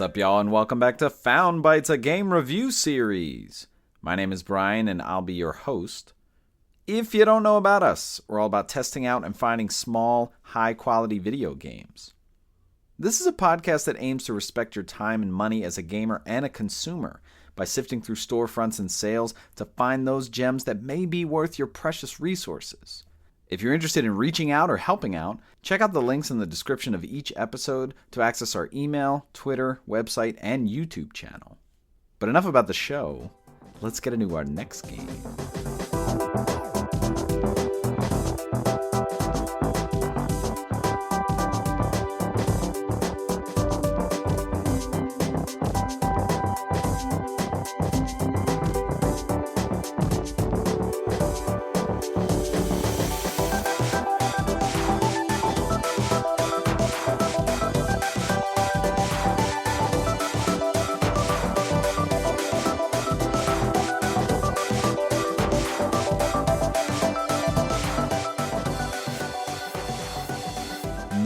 up, y'all, and welcome back to Found Bytes, a game review series. My name is Brian, and I'll be your host. If you don't know about us, we're all about testing out and finding small, high-quality video games. This is a podcast that aims to respect your time and money as a gamer and a consumer by sifting through storefronts and sales to find those gems that may be worth your precious resources. If you're interested in reaching out or helping out, check out the links in the description of each episode to access our email, Twitter, website, and YouTube channel. But enough about the show. Let's get into our next game.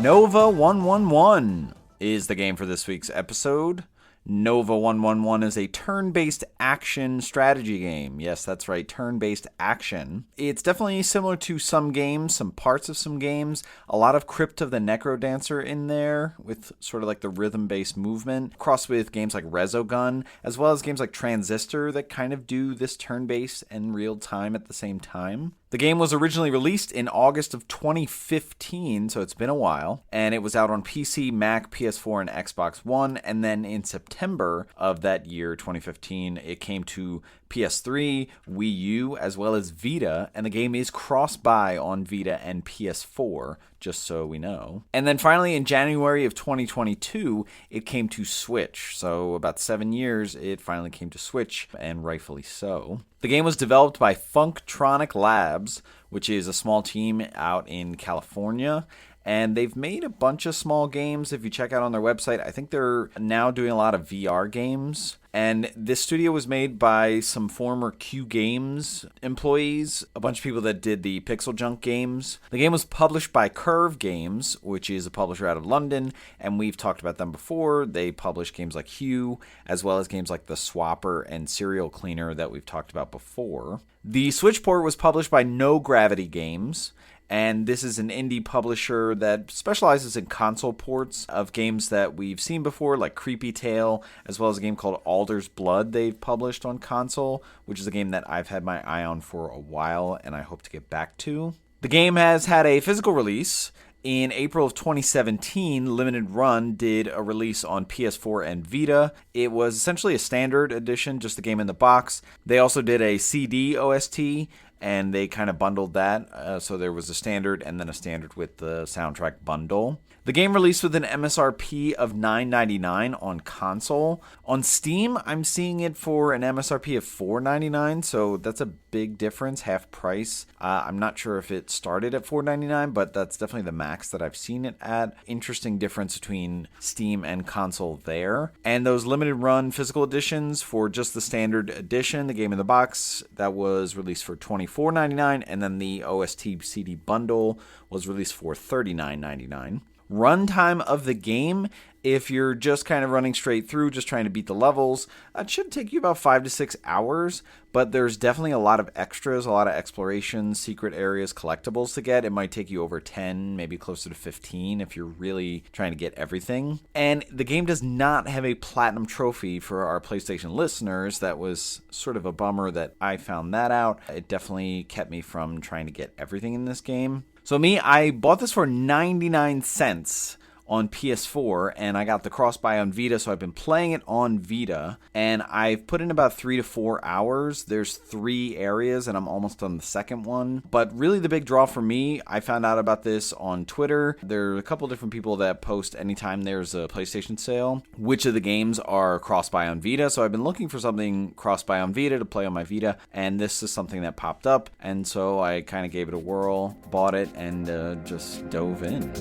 Nova-111 is the game for this week's episode. Nova-111 is a turn-based action strategy game. Yes, that's right, turn-based action. It's definitely similar to some games, some parts of some games. A lot of Crypt of the Necrodancer in there with sort of like the rhythm-based movement, crossed with games like Resogun, as well as games like Transistor that kind of do this turn-based and real-time at the same time. The game was originally released in August of 2015, so it's been a while, and it was out on PC, Mac, PS4, and Xbox One, and then in September of that year, 2015, it came to PS3, Wii U, as well as Vita, and the game is cross-buy on Vita and PS4, just so we know. And then finally, in January of 2022, it came to Switch. So about 7 years, it finally came to Switch, and rightfully so. The game was developed by Funktronic Labs, which is a small team out in California. And they've made a bunch of small games. If you check out on their website, I think they're now doing a lot of VR games. And this studio was made by some former Q Games employees, a bunch of people that did the Pixel Junk games. The game was published by Curve Games, which is a publisher out of London, and we've talked about them before. They publish games like Hue, as well as games like The Swapper and Serial Cleaner that we've talked about before. The Switch port was published by No Gravity Games, and this is an indie publisher that specializes in console ports of games that we've seen before, like Creepy Tale, as well as a game called Alder's Blood they've published on console, which is a game that I've had my eye on for a while and I hope to get back to. The game has had a physical release. In April of 2017, Limited Run did a release on PS4 and Vita. It was essentially a standard edition, just the game in the box. They also did a CD OST, and they kind of bundled that. So there was a standard and then a standard with the soundtrack bundle. The game released with an MSRP of $9.99 on console. On Steam, I'm seeing it for an MSRP of $4.99, so that's a big difference, half price. I'm not sure if it started at $4.99, but that's definitely the max that I've seen it at. Interesting difference between Steam and console there. And those limited run physical editions for just the standard edition, the game in the box, that was released for $24.99, and then the OST CD bundle was released for $39.99. Runtime of the game, if you're just kind of running straight through, just trying to beat the levels, it should take you about 5 to 6 hours, but there's definitely a lot of extras, a lot of exploration, secret areas, collectibles to get. It might take you over 10, maybe closer to 15 if you're really trying to get everything. And the game does not have a platinum trophy for our PlayStation listeners. That was sort of a bummer that I found that out. It definitely kept me from trying to get everything in this game. So I bought this for 99 cents on PS4, and I got the cross-buy on Vita, so I've been playing it on Vita, and I've put in about 3 to 4 hours. There's 3 areas, and I'm almost on the second one. But really the big draw for me, I found out about this on Twitter. There are a couple different people that post anytime there's a PlayStation sale, which of the games are cross-buy on Vita, so I've been looking for something cross-buy on Vita to play on my Vita, and this is something that popped up, and so I kind of gave it a whirl, bought it, and just dove in.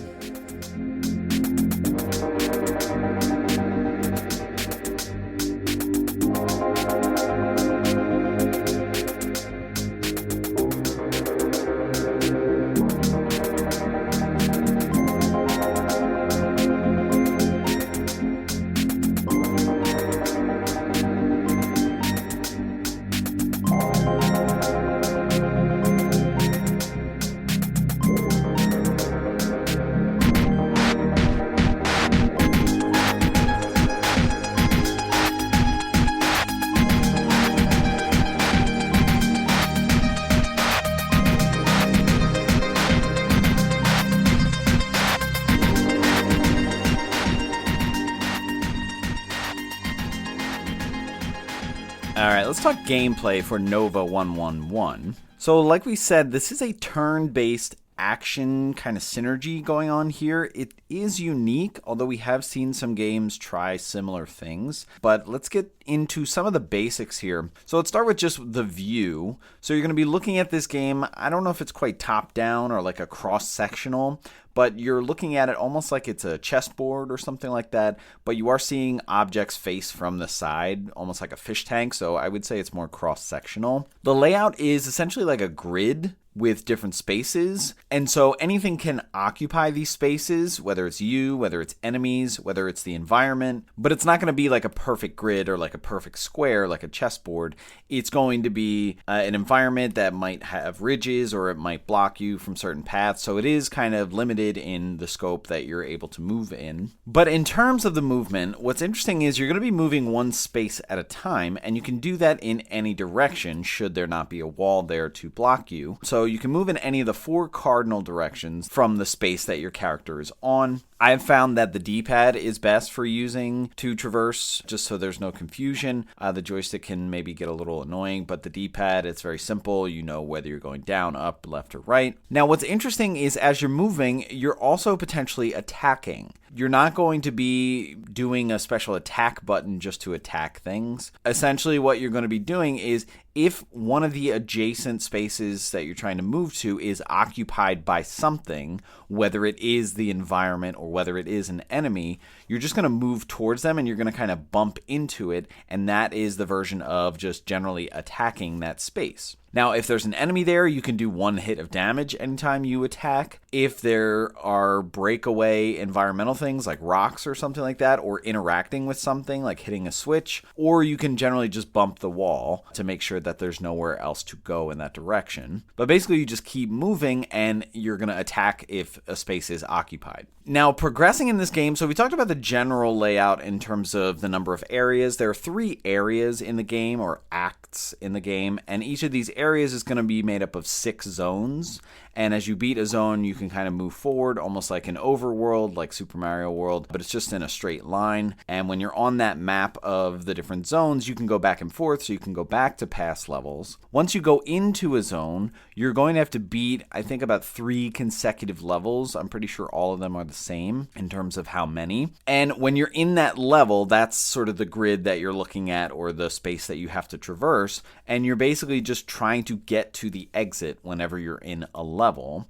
talk gameplay for Nova-111. So like we said, this is a turn-based action kind of synergy going on here. It is unique, although we have seen some games try similar things. But let's get into some of the basics here. So let's start with just the view. So you're going to be looking at this game. I don't know if it's quite top-down or like a cross-sectional, but you're looking at it almost like it's a chessboard or something like that, but you are seeing objects face from the side, almost like a fish tank, so I would say it's more cross-sectional. The layout is essentially like a grid with different spaces, and so anything can occupy these spaces, whether it's you, whether it's enemies, whether it's the environment, but it's not going to be like a perfect grid or like a perfect square like a chessboard. It's going to be an environment that might have ridges or it might block you from certain paths, so it is kind of limited in the scope that you're able to move in. But in terms of the movement, what's interesting is you're going to be moving one space at a time, and you can do that in any direction should there not be a wall there to block you. So you can move in any of the 4 cardinal directions from the space that your character is on. I've found that the D-pad is best for using to traverse, just so there's no confusion. The joystick can maybe get a little annoying, but the D-pad, it's very simple. You know whether you're going down, up, left, or right. Now, what's interesting is as you're moving, you're also potentially attacking. You're not going to be doing a special attack button just to attack things. Essentially, what you're going to be doing is if one of the adjacent spaces that you're trying to move to is occupied by something, whether it is the environment or whether it is an enemy, you're just going to move towards them and you're going to kind of bump into it, and that is the version of just generally attacking that space. Now, if there's an enemy there, you can do 1 hit of damage anytime you attack. If there are breakaway environmental things like rocks or something like that, or interacting with something like hitting a switch, or you can generally just bump the wall to make sure that there's nowhere else to go in that direction. But basically, you just keep moving and you're going to attack if a space is occupied. Now, progressing in this game, so we talked about the general layout in terms of the number of areas. There are 3 areas in the game, or acts in the game, and each of these areas is going to be made up of 6 zones. And as you beat a zone, you can kind of move forward, almost like an overworld, like Super Mario World, but it's just in a straight line. And when you're on that map of the different zones, you can go back and forth, so you can go back to past levels. Once you go into a zone, you're going to have to beat, I think, about 3 consecutive levels. I'm pretty sure all of them are the same in terms of how many. And when you're in that level, that's sort of the grid that you're looking at, or the space that you have to traverse. And you're basically just trying to get to the exit whenever you're in a level.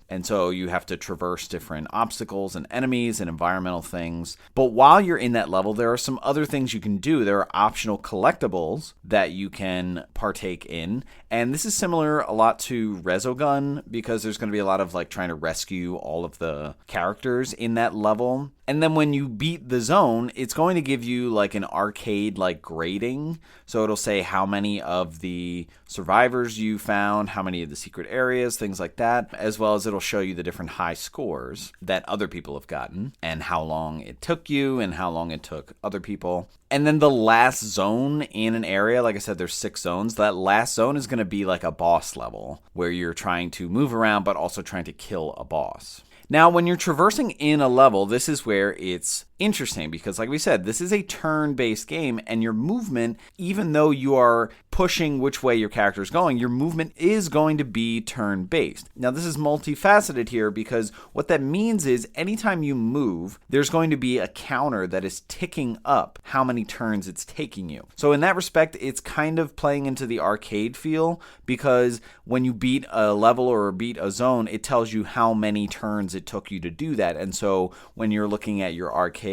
And so you have to traverse different obstacles and enemies and environmental things. But while you're in that level, there are some other things you can do. There are optional collectibles that you can partake in. And this is similar a lot to Resogun, because there's going to be a lot of like trying to rescue all of the characters in that level. And then when you beat the zone, it's going to give you like an arcade-like grading. So it'll say how many of the survivors you found, how many of the secret areas, things like that, as well as it'll show you the different high scores that other people have gotten and how long it took you and how long it took other people. And then the last zone in an area, like I said, there's 6 zones. That last zone is going to be like a boss level where you're trying to move around but also trying to kill a boss. Now, when you're traversing in a level, this is where it's interesting because, like we said, this is a turn-based game, and your movement, even though you are pushing which way your character is going, your movement is going to be turn-based. Now, this is multifaceted here because what that means is anytime you move, there's going to be a counter that is ticking up how many turns it's taking you. So in that respect, it's kind of playing into the arcade feel because when you beat a level or beat a zone, it tells you how many turns it took you to do that. And so when you're looking at your arcade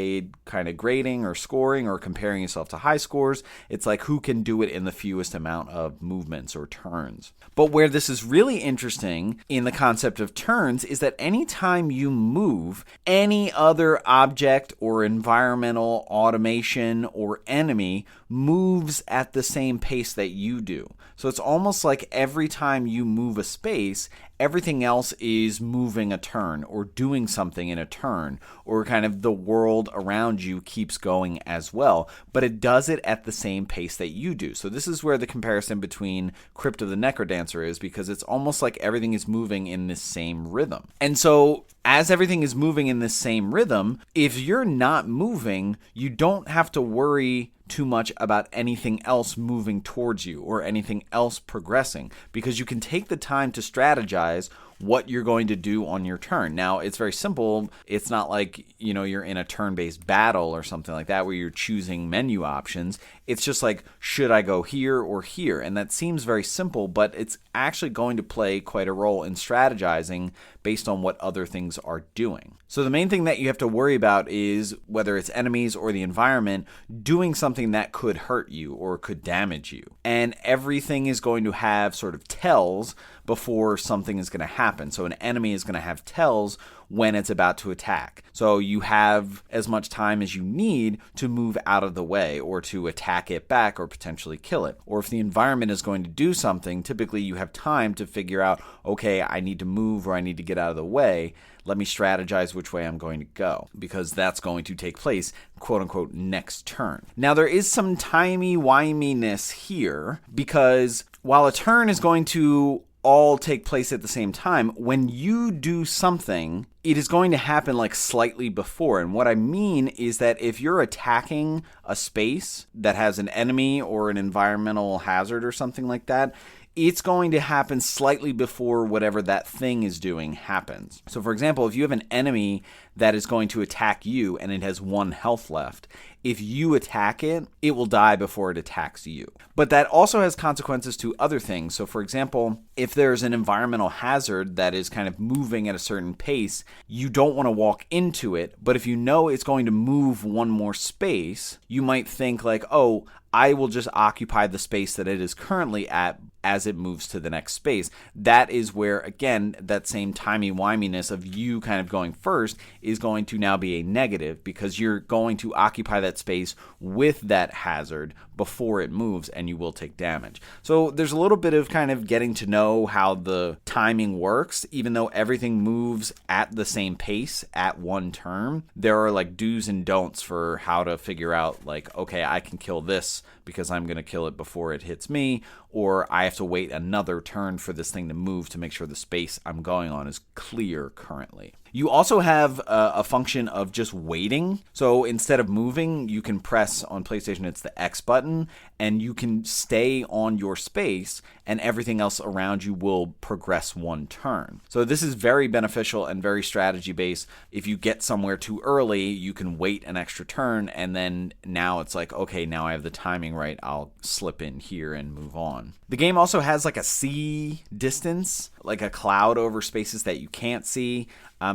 kind of grading or scoring or comparing yourself to high scores, it's like who can do it in the fewest amount of movements or turns. But where this is really interesting in the concept of turns is that anytime you move, any other object or environmental automation or enemy moves at the same pace that you do. So it's almost like every time you move a space, everything else is moving a turn or doing something in a turn, or kind of the world around you keeps going as well, but it does it at the same pace that you do. So this is where the comparison between Crypt of the Necrodancer is, because it's almost like everything is moving in this same rhythm. And so as everything is moving in this same rhythm, if you're not moving, you don't have to worry too much about anything else moving towards you or anything else progressing, because you can take the time to strategize what you're going to do on your turn. Now, it's very simple. It's not like, you're in a turn-based battle or something like that where you're choosing menu options. It's just like, should I go here or here? And that seems very simple, but it's actually going to play quite a role in strategizing based on what other things are doing. So the main thing that you have to worry about is whether it's enemies or the environment doing something that could hurt you or could damage you. And everything is going to have sort of tells before something is going to happen. So an enemy is going to have tells when it's about to attack. So you have as much time as you need to move out of the way or to attack it back or potentially kill it. Or if the environment is going to do something, typically you have time to figure out, okay, I need to move or I need to get out of the way. Let me strategize which way I'm going to go, because that's going to take place, quote unquote, next turn. Now, there is some timey-wiminess here, because while a turn is going to all take place at the same time, when you do something, it is going to happen like slightly before. And what I mean is that if you're attacking a space that has an enemy or an environmental hazard or something like that, it's going to happen slightly before whatever that thing is doing happens. So for example, if you have an enemy that is going to attack you and it has 1 health left, if you attack it, it will die before it attacks you. But that also has consequences to other things. So for example, if there's an environmental hazard that is kind of moving at a certain pace, you don't want to walk into it. But if you know it's going to move 1 more space, you might think like, oh, I will just occupy the space that it is currently at as it moves to the next space. That is where, again, that same timey-wiminess of you kind of going first is going to now be a negative, because you're going to occupy that space with that hazard before it moves, and you will take damage. So there's a little bit of kind of getting to know how the timing works. Even though everything moves at the same pace at 1 turn, there are like do's and don'ts for how to figure out like, okay, I can kill this because I'm going to kill it before it hits me, or I have to wait another turn for this thing to move to make sure the space I'm going on is clear currently. You also have a function of just waiting. So instead of moving, you can press on PlayStation, it's the X button, and you can stay on your space and everything else around you will progress 1 turn. So this is very beneficial and very strategy based. If you get somewhere too early, you can wait an extra turn, and then now it's like, okay, now I have the timing right, I'll slip in here and move on. The game also has like a see distance, like a cloud over spaces that you can't see.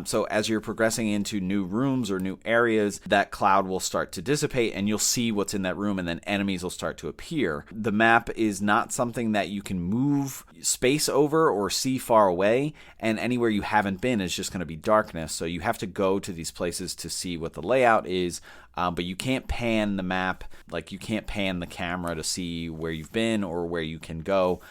So as you're progressing into new rooms or new areas, that cloud will start to dissipate and you'll see what's in that room, and then enemies will start to appear. The map is not something that you can move space over or see far away, and anywhere you haven't been is just going to be darkness. So you have to go to these places to see what the layout is. But you can't pan the map, like you can't pan the camera to see where you've been or where you can go.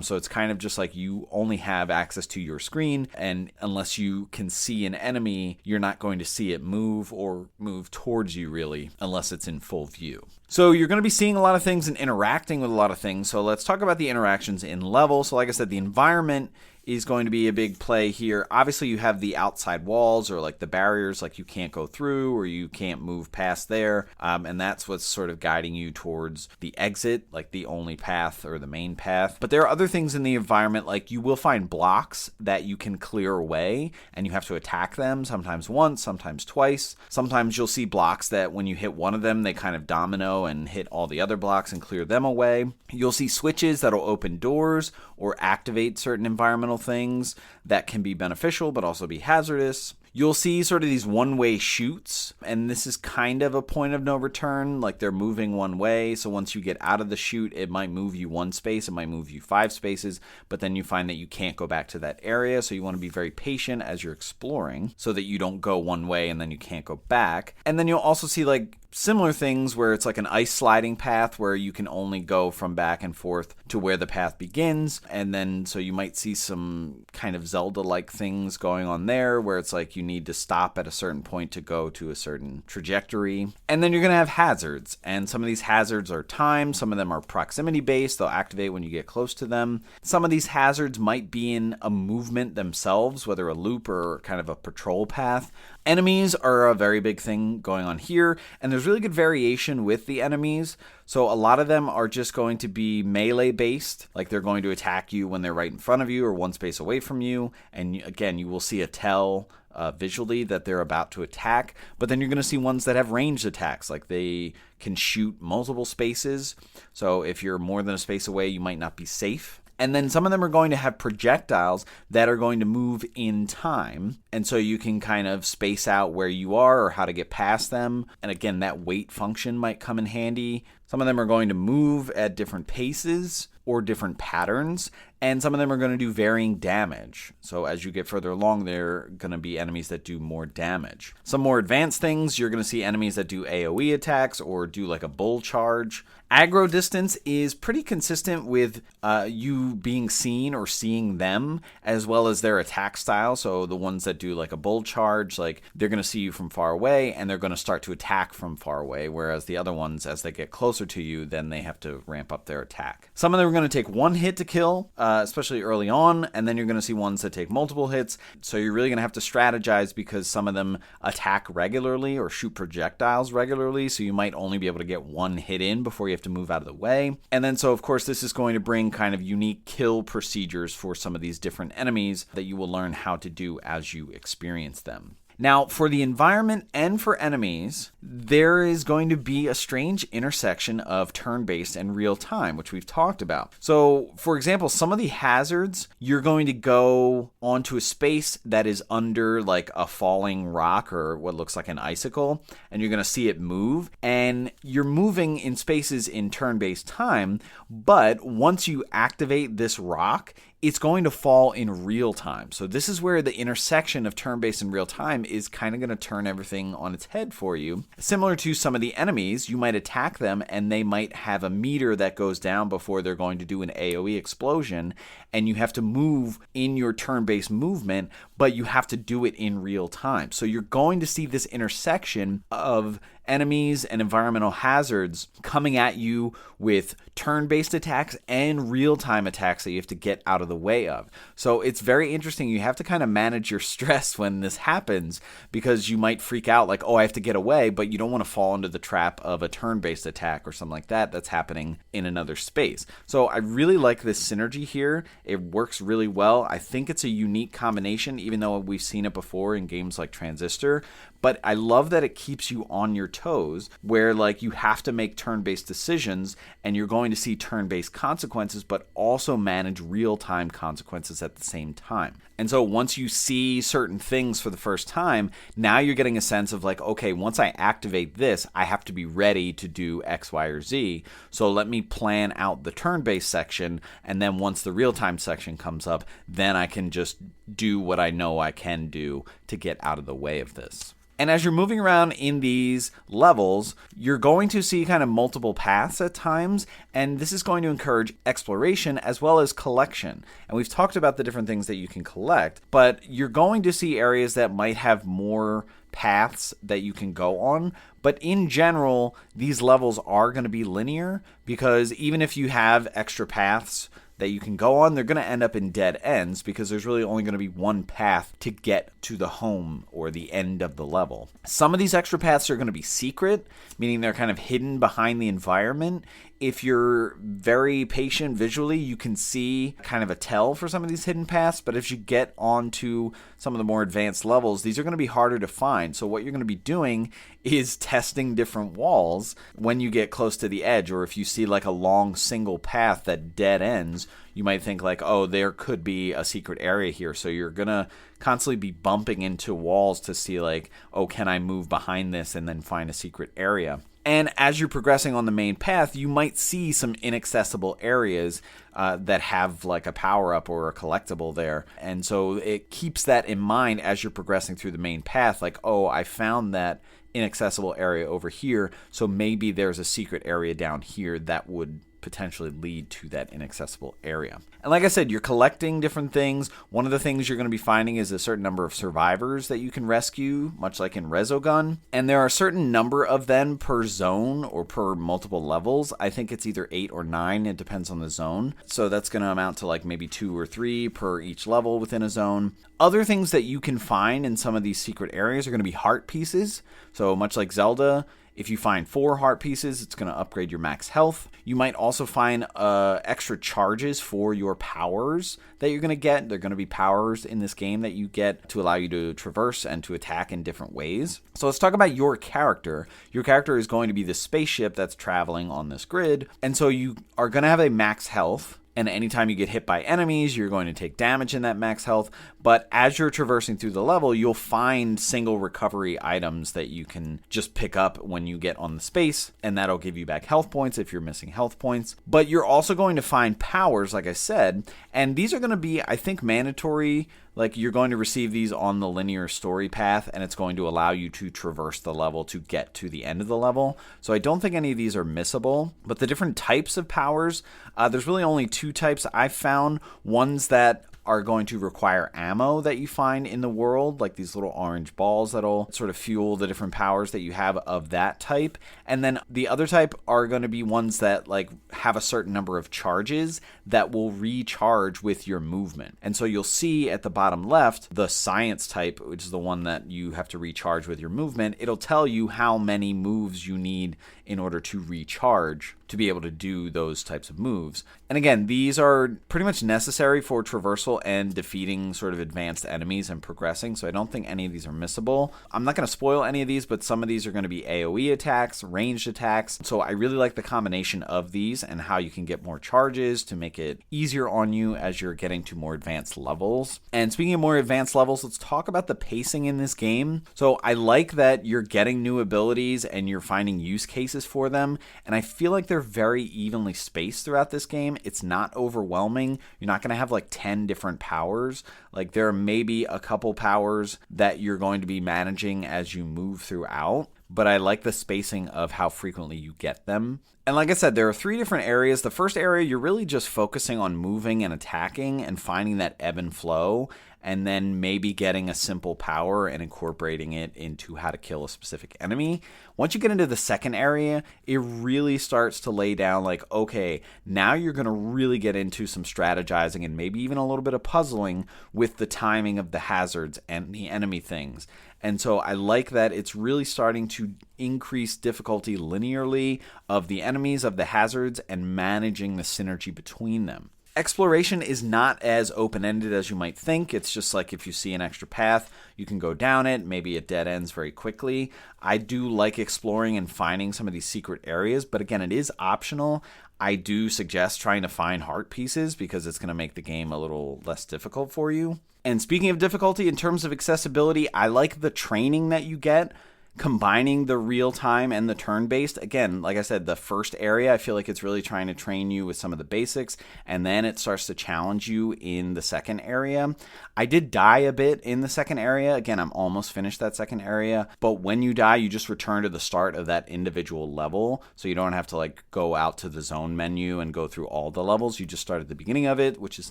So it's kind of just like you only have access to your screen, and unless you can see an enemy, you're not going to see it move or move towards you really, unless it's in full view. So you're going to be seeing a lot of things and interacting with a lot of things. So let's talk about the interactions in level. So like I said, the environment is going to be a big play here. Obviously, you have the outside walls or like the barriers, like you can't go through or you can't move past there. And that's what's sort of guiding you towards the exit, like the only path or the main path. But there are other things in the environment, like you will find blocks that you can clear away and you have to attack them, sometimes once, sometimes twice. Sometimes you'll see blocks that when you hit one of them, they kind of domino and hit all the other blocks and clear them away. You'll see switches that'll open doors or activate certain environmental things that can be beneficial but also be hazardous. You'll see sort of these one-way chutes, and this is kind of a point of no return, like they're moving one way. So once you get out of the chute, it might move you 1 space, it might move you 5 spaces, but then you find that you can't go back to that area. So you want to be very patient as you're exploring so that you don't go one way and then you can't go back. And then you'll also see like similar things where it's like an ice sliding path where you can only go from back and forth to where the path begins. And then so you might see some kind of Zelda-like things going on there where it's like you need to stop at a certain point to go to a certain trajectory. And then you're going to have hazards. And some of these hazards are timed. Some of them are proximity based. They'll activate when you get close to them. Some of these hazards might be in a movement themselves, whether a loop or kind of a patrol path. Enemies are a very big thing going on here. And there's really good variation with the enemies. So a lot of them are just going to be melee based, like they're going to attack you when they're right in front of you or one space away from you. And again, you will see a tell visually that they're about to attack. But then you're going to see ones that have ranged attacks, like they can shoot multiple spaces. So if you're more than a space away, you might not be safe. And then some of them are going to have projectiles that are going to move in time. And so you can kind of space out where you are or how to get past them. And again, that wait function might come in handy. Some of them are going to move at different paces or different patterns. And some of them are going to do varying damage. So as you get further along, there are going to be enemies that do more damage. Some more advanced things, you're going to see enemies that do AoE attacks or do like a bull charge. Aggro distance is pretty consistent with you being seen or seeing them, as well as their attack style. So the ones that do like a bull charge, like they're going to see you from far away and they're going to start to attack from far away. Whereas the other ones, as they get closer to you, then they have to ramp up their attack. Some of them are going to take one hit to kill, especially early on, and then you're going to see ones that take multiple hits. So you're really going to have to strategize because some of them attack regularly or shoot projectiles regularly. So you might only be able to get one hit in before you have to move out of the way. And then so of course this is going to bring kind of unique kill procedures for some of these different enemies that you will learn how to do as you experience them. Now, for the environment and for enemies, there is going to be a strange intersection of turn-based and real-time, which we've talked about. So, for example, some of the hazards, you're going to go onto a space that is under like a falling rock or what looks like an icicle, and you're going to see it move, and you're moving in spaces in turn-based time, but once you activate this rock, it's going to fall in real time. So this is where the intersection of turn-based and real time is kind of going to turn everything on its head for you. Similar to some of the enemies, you might attack them and they might have a meter that goes down before they're going to do an AoE explosion, and you have to move in your turn-based movement, but you have to do it in real time. So you're going to see this intersection of enemies and environmental hazards coming at you with turn-based attacks and real-time attacks that you have to get out of the way of. So it's very interesting. You have to kind of manage your stress when this happens, because you might freak out like, oh, I have to get away, but you don't want to fall into the trap of a turn-based attack or something like that that's happening in another space. So I really like this synergy here. It works really well. I think it's a unique combination, even though we've seen it before in games like Transistor. But I love that it keeps you on your toes, where like you have to make turn-based decisions and you're going to see turn-based consequences, but also manage real-time consequences at the same time. And so once you see certain things for the first time, now you're getting a sense of like, okay, once I activate this, I have to be ready to do X, Y, or Z. So let me plan out the turn-based section, and then once the real-time section comes up, then I can just do what I know I can do to get out of the way of this. And as you're moving around in these levels, you're going to see kind of multiple paths at times, and this is going to encourage exploration as well as collection. And we've talked about the different things that you can collect, but you're going to see areas that might have more paths that you can go on. But in general, these levels are going to be linear, because even if you have extra paths that you can go on, they're going to end up in dead ends, because there's really only going to be one path to get to the home or the end of the level. Some of these extra paths are going to be secret, meaning they're kind of hidden behind the environment. If you're very patient visually, you can see kind of a tell for some of these hidden paths, but as you get onto some of the more advanced levels, these are going to be harder to find. So what you're going to be doing is testing different walls when you get close to the edge, or if you see like a long single path that dead ends, you might think like, oh, there could be a secret area here. So you're going to constantly be bumping into walls to see like, oh, can I move behind this and then find a secret area? And as you're progressing on the main path, you might see some inaccessible areas that have like a power-up or a collectible there. And so it keeps that in mind as you're progressing through the main path, like, oh, I found that inaccessible area over here, so maybe there's a secret area down here that would potentially lead to that inaccessible area. And like I said, you're collecting different things. One of the things you're going to be finding is a certain number of survivors that you can rescue, much like in Resogun. And there are a certain number of them per zone or per multiple levels. I think it's either 8 or 9. It depends on the zone. So that's going to amount to like maybe 2 or 3 per each level within a zone. Other things that you can find in some of these secret areas are going to be heart pieces. So much like Zelda, If you find 4 heart pieces, it's going to upgrade your max health. You might also find extra charges for your powers that you're going to get. They're going to be powers in this game that you get to allow you to traverse and to attack in different ways. So let's talk about your character. Your character is going to be the spaceship that's traveling on this grid. And so you are going to have a max health. And anytime you get hit by enemies, you're going to take damage in that max health. But as you're traversing through the level, you'll find single recovery items that you can just pick up when you get on the space. And that'll give you back health points if you're missing health points. But you're also going to find powers, like I said. And these are going to be, I think, mandatory. Like, you're going to receive these on the linear story path, and it's going to allow you to traverse the level to get to the end of the level. So I don't think any of these are missable. But the different types of powers, there's really only 2 types I've found. Ones that are going to require ammo that you find in the world, like these little orange balls that'll sort of fuel the different powers that you have of that type. And then the other type are going to be ones that like have a certain number of charges that will recharge with your movement. And so you'll see at the bottom left, the science type, which is the one that you have to recharge with your movement. It'll tell you how many moves you need in order to recharge to be able to do those types of moves. And again, these are pretty much necessary for traversal and defeating sort of advanced enemies and progressing, so I don't think any of these are missable. I'm not going to spoil any of these, but some of these are going to be AoE attacks, ranged attacks, so I really like the combination of these and how you can get more charges to make it easier on you as you're getting to more advanced levels. And speaking of more advanced levels, let's talk about the pacing in this game. So I like that you're getting new abilities and you're finding use cases for them, and I feel like they're very evenly spaced throughout this game. It's not overwhelming. You're not going to have like 10 different powers. Like, there are maybe a couple powers that you're going to be managing as you move throughout, but I like the spacing of how frequently you get them. And like I said, there are 3 different areas. The first area, you're really just focusing on moving and attacking and finding that ebb and flow, and then maybe getting a simple power and incorporating it into how to kill a specific enemy. Once you get into the second area, it really starts to lay down like, okay, now you're going to really get into some strategizing and maybe even a little bit of puzzling with the timing of the hazards and the enemy things. And so I like that it's really starting to increase difficulty linearly of the enemies, of the hazards, and managing the synergy between them. Exploration is not as open-ended as you might think. It's just like if you see an extra path, you can go down it. Maybe it dead ends very quickly. I do like exploring and finding some of these secret areas, but again, it is optional. I do suggest trying to find heart pieces because it's going to make the game a little less difficult for you. And speaking of difficulty, in terms of accessibility, I like the training that you get, combining the real-time and the turn-based. Again, like I said, the first area, I feel like it's really trying to train you with some of the basics, and then it starts to challenge you in the second area. I did die a bit in the second area. Again, I'm almost finished that second area, but when you die, you just return to the start of that individual level, so you don't have to like go out to the zone menu and go through all the levels. You just start at the beginning of it, which is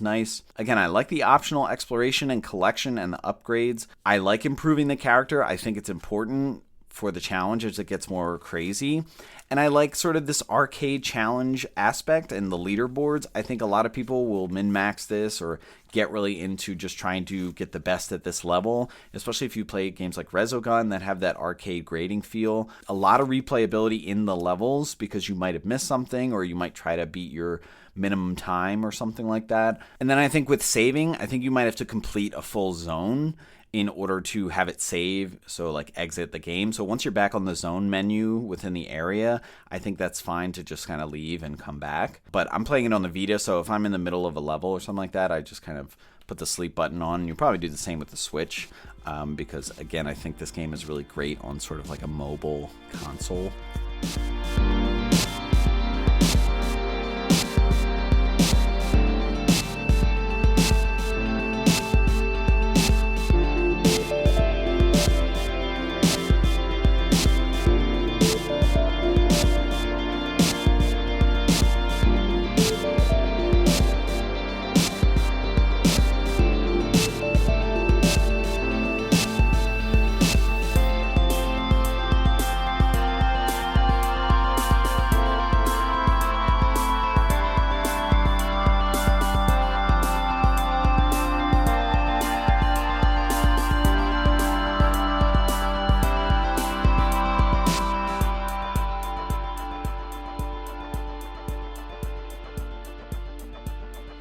nice. Again, I like the optional exploration and collection and the upgrades. I like improving the character. I think it's important for the challenge as it gets more crazy. And I like sort of this arcade challenge aspect and the leaderboards. I think a lot of people will min-max this or get really into just trying to get the best at this level, especially if you play games like Resogun that have that arcade grading feel. A lot of replayability in the levels because you might have missed something or you might try to beat your minimum time or something like that. And then I think with saving, I think you might have to complete a full zone in order to have it save, so like exit the game. So once you're back on the zone menu within the area, I think that's fine to just kind of leave and come back. But I'm playing it on the Vita, so if I'm in the middle of a level or something like that, I just kind of put the sleep button on. You probably do the same with the Switch, because again, I think this game is really great on sort of like a mobile console.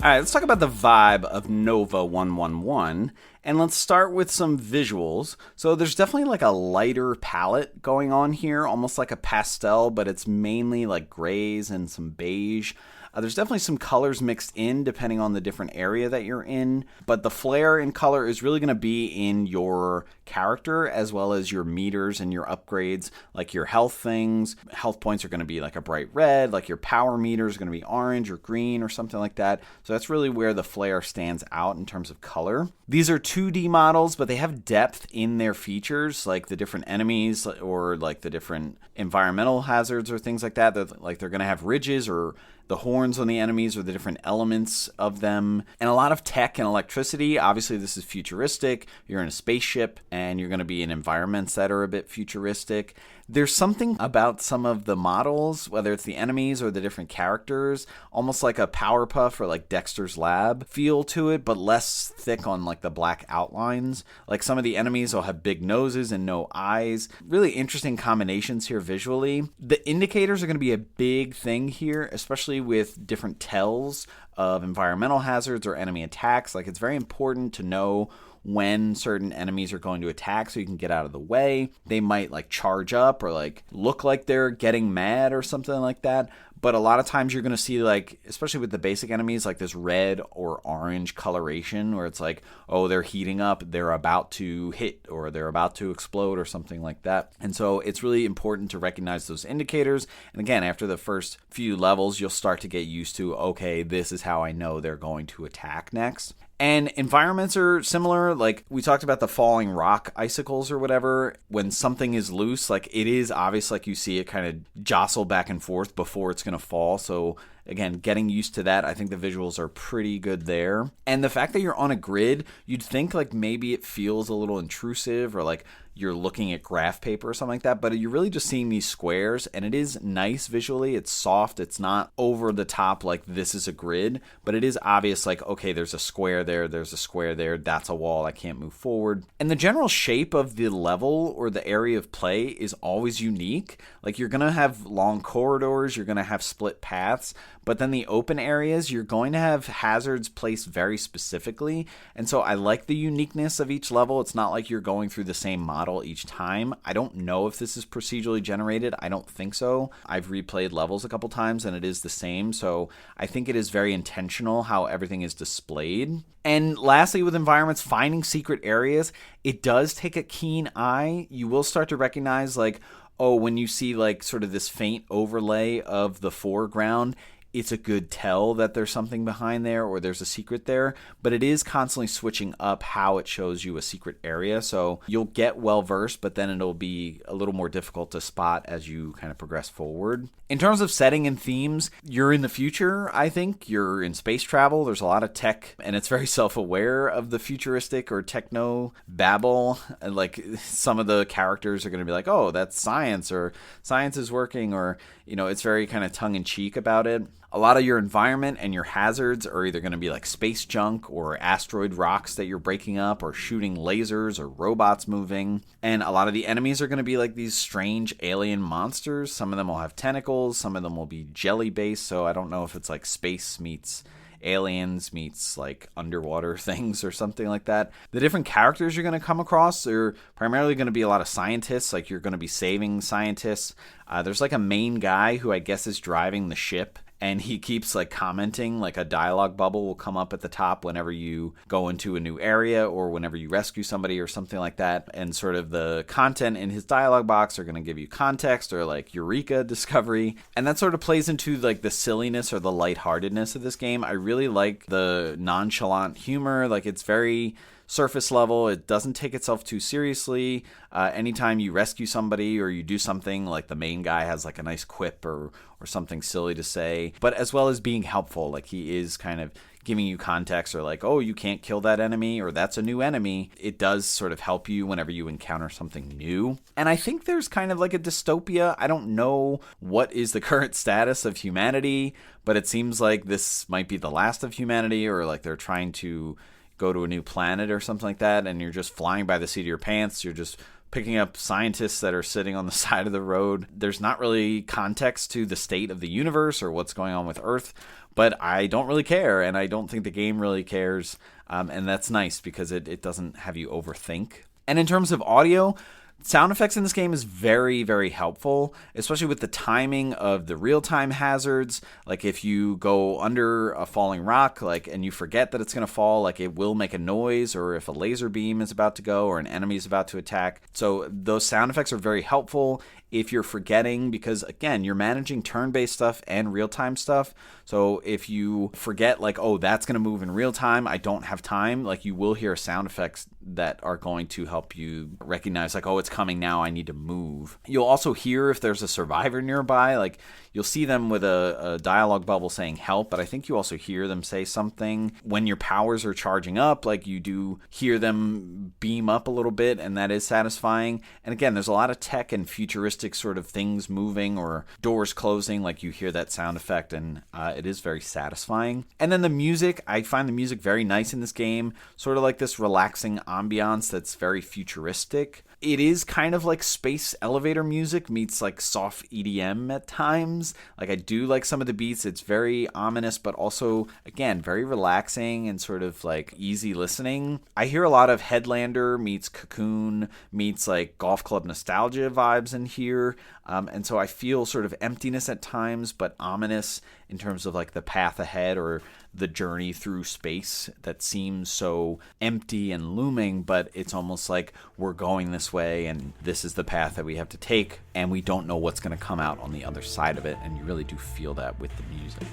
All right, let's talk about the vibe of Nova-111, and let's start with some visuals. So there's definitely like a lighter palette going on here, almost like a pastel, but it's mainly like grays and some beige. There's definitely some colors mixed in depending on the different area that you're in, but the flair in color is really going to be in your character as well as your meters and your upgrades, like your health things. Health points are going to be like a bright red, like your power meter is going to be orange or green or something like that. So that's really where the flair stands out in terms of color. These are 2D models, but they have depth in their features, like the different enemies or like the different environmental hazards or things like that. They're going to have ridges or the horns on the enemies or the different elements of them, and a lot of tech and electricity. Obviously, this is futuristic. You're in a spaceship, and you're going to be in environments that are a bit futuristic. There's something about some of the models, whether it's the enemies or the different characters, almost like a Powerpuff or like Dexter's Lab feel to it, but less thick on like the black outlines. Like some of the enemies will have big noses and no eyes. Really interesting combinations here visually. The indicators are going to be a big thing here, especially with different tells of environmental hazards or enemy attacks. Like it's very important to know when certain enemies are going to attack so you can get out of the way. They might like charge up or like look like they're getting mad or something like that. But a lot of times you're going to see, like, especially with the basic enemies, like this red or orange coloration where it's like, oh, they're heating up, they're about to hit, or they're about to explode or something like that. And so it's really important to recognize those indicators. And again, after the first few levels, you'll start to get used to, okay, this is how I know they're going to attack next. And environments are similar. Like we talked about the falling rock icicles or whatever. When something is loose, like it is obvious, like you see it kind of jostle back and forth before it's going to fall. So again, getting used to that, I think the visuals are pretty good there. And the fact that you're on a grid, you'd think like maybe it feels a little intrusive or like you're looking at graph paper or something like that, but you're really just seeing these squares, and it is nice visually. It's soft. It's not over the top like this is a grid, but it is obvious like, okay, there's a square there, there's a square there, that's a wall, I can't move forward. And the general shape of the level or the area of play is always unique. Like you're going to have long corridors, you're going to have split paths, but then the open areas, you're going to have hazards placed very specifically. And so I like the uniqueness of each level. It's not like you're going through the same model each time. I don't know if this is procedurally generated. I don't think so. I've replayed levels a couple times and it is the same. So I think it is very intentional how everything is displayed. And lastly, with environments, finding secret areas, it does take a keen eye. You will start to recognize like, oh, when you see like sort of this faint overlay of the foreground, it's a good tell that there's something behind there or there's a secret there, but it is constantly switching up how it shows you a secret area. So you'll get well versed, but then it'll be a little more difficult to spot as you kind of progress forward. In terms of setting and themes, you're in the future, I think. You're in space travel. There's a lot of tech, and it's very self-aware of the futuristic or techno babble. Like some of the characters are going to be like, oh, that's science, or science is working, or, you know, it's very kind of tongue-in-cheek about it. A lot of your environment and your hazards are either going to be like space junk or asteroid rocks that you're breaking up or shooting lasers or robots moving. And a lot of the enemies are going to be like these strange alien monsters. Some of them will have tentacles. Some of them will be jelly-based. So I don't know if it's like space meets aliens meets like underwater things or something like that. The different characters you're going to come across are primarily going to be a lot of scientists. Like you're going to be saving scientists. There's like a main guy who I guess is driving the ship. And he keeps like commenting, like a dialogue bubble will come up at the top whenever you go into a new area or whenever you rescue somebody or something like that. And sort of the content in his dialogue box are going to give you context or like eureka discovery. And that sort of plays into like the silliness or the lightheartedness of this game. I really like the nonchalant humor. Like it's very surface level. It doesn't take itself too seriously. Anytime you rescue somebody or you do something, like the main guy has like a nice quip or something silly to say, but as well as being helpful, like he is kind of giving you context or like, oh, you can't kill that enemy or that's a new enemy. It does sort of help you whenever you encounter something new. And I think there's kind of like a dystopia. I don't know what is the current status of humanity, but it seems like this might be the last of humanity, or like they're trying to go to a new planet or something like that, and you're just flying by the seat of your pants. You're just picking up scientists that are sitting on the side of the road. There's not really context to the state of the universe or what's going on with Earth, but I don't really care, and I don't think the game really cares, and that's nice because it doesn't have you overthink. And in terms of audio, sound effects in this game is very, very helpful, especially with the timing of the real-time hazards. Like if you go under a falling rock, and you forget that it's going to fall, it will make a noise, or if a laser beam is about to go or an enemy is about to attack. So those sound effects are very helpful if you're forgetting, because again, you're managing turn-based stuff and real-time stuff. So if you forget, oh, that's going to move in real time, I don't have time, you will hear sound effects that are going to help you recognize, oh, it's coming now, I need to move. You'll also hear if there's a survivor nearby, you'll see them with a dialogue bubble saying help, but I think you also hear them say something. When your powers are charging up, you do hear them beam up a little bit, and that is satisfying. And again, there's a lot of tech and futuristic sort of things moving or doors closing, you hear that sound effect, and it is very satisfying. And then the music, I find the music very nice in this game, sort of like this relaxing ambiance that's very futuristic. It is kind of like space elevator music meets soft EDM at times. I do like some of the beats. It's very ominous, but also, again, very relaxing and sort of easy listening. I hear a lot of Headlander meets Cocoon meets golf club nostalgia vibes in here. And so I feel sort of emptiness at times, but ominous in terms of the path ahead or the journey through space that seems so empty and looming, but it's almost like we're going this way and this is the path that we have to take, and we don't know what's going to come out on the other side of it, and you really do feel that with the music.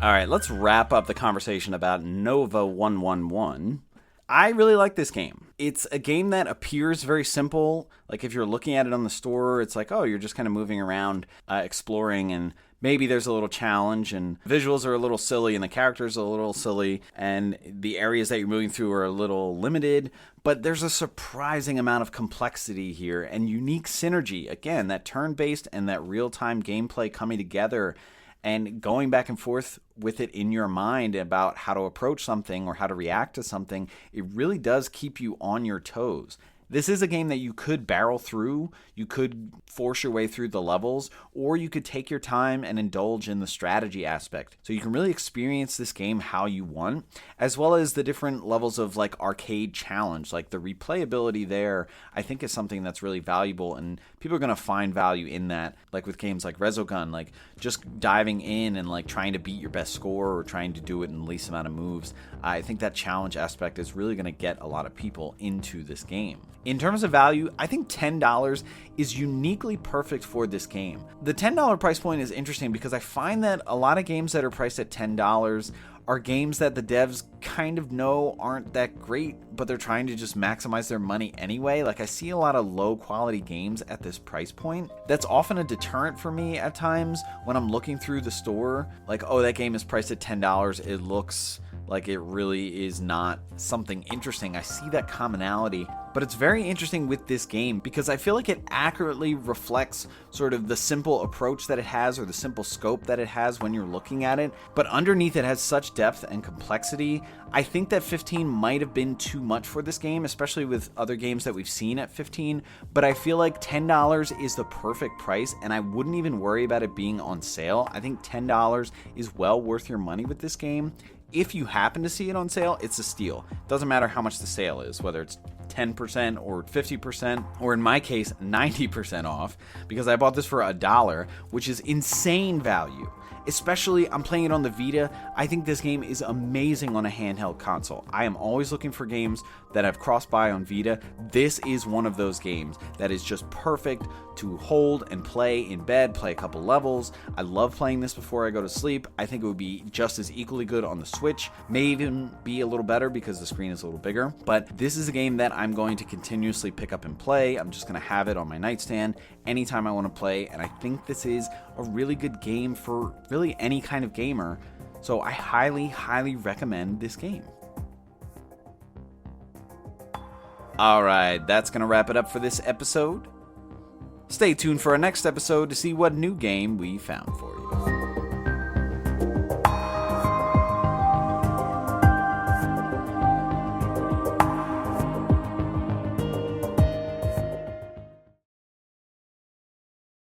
All right, let's wrap up the conversation about Nova-111. I really like this game. It's a game that appears very simple. If you're looking at it on the store, it's oh, you're just kind of moving around, exploring, and maybe there's a little challenge, and visuals are a little silly, and the characters are a little silly, and the areas that you're moving through are a little limited, but there's a surprising amount of complexity here and unique synergy. Again, that turn-based and that real-time gameplay coming together and going back and forth with it in your mind about how to approach something or how to react to something, it really does keep you on your toes. This is a game that you could barrel through, you could force your way through the levels, or you could take your time and indulge in the strategy aspect. So you can really experience this game how you want, as well as the different levels of arcade challenge. The replayability there, I think, is something that's really valuable, and people are going to find value in that, with games like Resogun, just diving in and trying to beat your best score or trying to do it in the least amount of moves. I think that challenge aspect is really going to get a lot of people into this game. In terms of value, I think $10 is uniquely perfect for this game. The $10 price point is interesting because I find that a lot of games that are priced at $10 are games that the devs kind of know aren't that great, but they're trying to just maximize their money anyway. I see a lot of low quality games at this price point. That's often a deterrent for me at times when I'm looking through the store. Oh, that game is priced at $10. It looks like it really is not something interesting. I see that commonality, but it's very interesting with this game because I feel like it accurately reflects sort of the simple approach that it has or the simple scope that it has when you're looking at it, but underneath it has such depth and complexity. I think that 15 might have been too much for this game, especially with other games that we've seen at 15, but I feel like $10 is the perfect price, and I wouldn't even worry about it being on sale. I think $10 is well worth your money with this game. If you happen to see it on sale, it's a steal. Doesn't matter how much the sale is, whether it's 10% or 50%, or in my case, 90% off, because I bought this for $1, which is insane value. Especially, I'm playing it on the Vita. I think this game is amazing on a handheld console. I am always looking for games that have crossed by on Vita. This is one of those games that is just perfect to hold and play in bed, play a couple levels. I love playing this before I go to sleep. I think it would be just as equally good on the Switch, may even be a little better because the screen is a little bigger. But this is a game that I'm going to continuously pick up and play. I'm just going to have it on my nightstand anytime I want to play, and I think this is a really good game for really any kind of gamer. So I highly, highly recommend this game. Alright, that's going to wrap it up for this episode. Stay tuned for our next episode to see what new game we found for you.